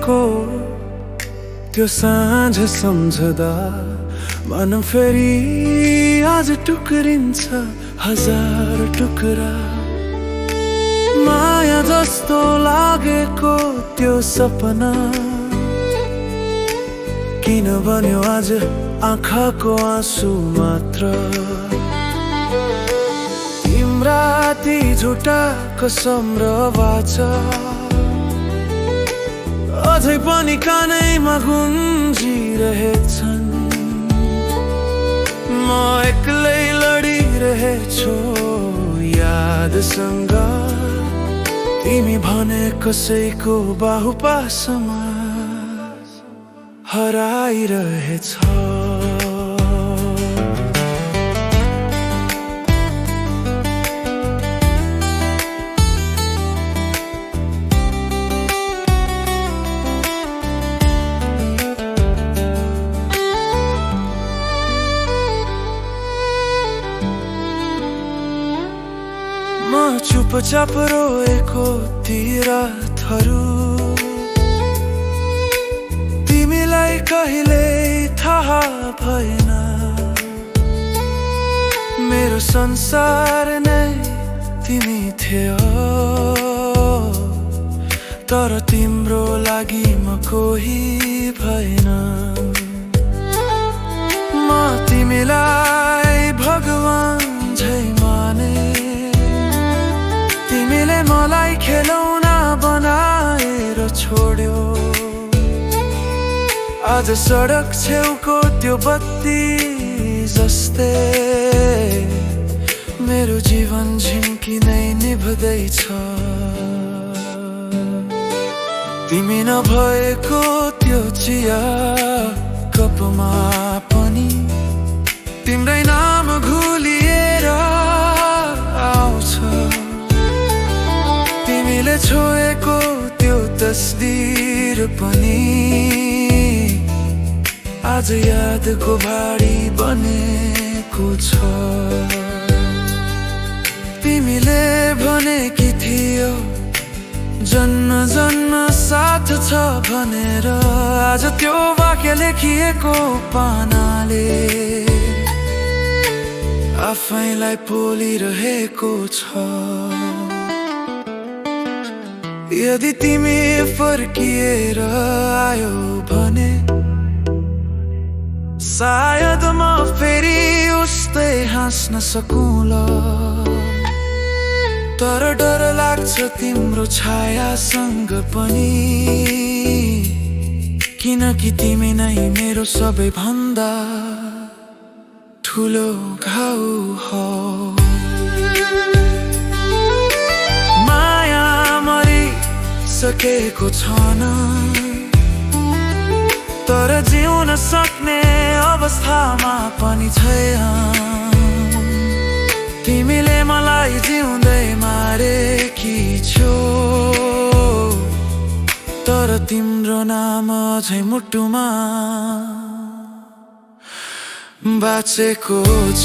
भएको त्यो साँझ सम्झदा मन फेरि आज टुक्रिन्छ हजार टुक्रा। माया जस्तो लागेको त्यो सपना किन बन्यो आज आँखाको आँसु मात्र। तिम्रा ती झुटा कसम र वाचा अझै पनि कानैमा गुन्जिरहेछन्। म एक्लै लडिरहेछु यादसँग, तिमी भने कसैको बाहुपासमा हराइरहेछ। म चुपचाप रोएको ती रातहरू तिमीलाई कहिले थाहा भएन। मेरो संसार नै तिमी थियो, तर तिम्रो लागि म कोही भएन। म तिमीलाई भगवान झै माने, तिमीले मलाई खेलौना बनाएर छोड्यो। आज सडक छेउको त्यो बत्ती जस्तै मेरो जीवन झिम्की नै निभ्दैछ। तिमी नभएको त्यो चिया कपमा पनि तिम्रै नाम घुलिएर आउँछ। तिमीले छोएको त्यो तस्बिर पनि आज यादको भाडी बनेको छ। तिमीले भनेकी थियो जन्म जन्म साथ छ भनेर, आज त्यो वाक्य लेखिएको पानाले आफैलाई पोलिरहेको छ। यदि तिमी फर्किएर आयो भने सायद म फेरि उस्तै हाँस्न सकूँला, तर डर लाग्छ तिम्रो छायासँग पनि, किनकि तिमी नै मेरो सबैभन्दा ठुलो घाउ हो। माया मरिसकेको छैन, तर जिउन सक्ने अवस्थामा पनि छैन। तिमीले मलाई जिउँदै मारेकी छौ, तर तिम्रो नाम अझै मुटुमा बाँचेको छ।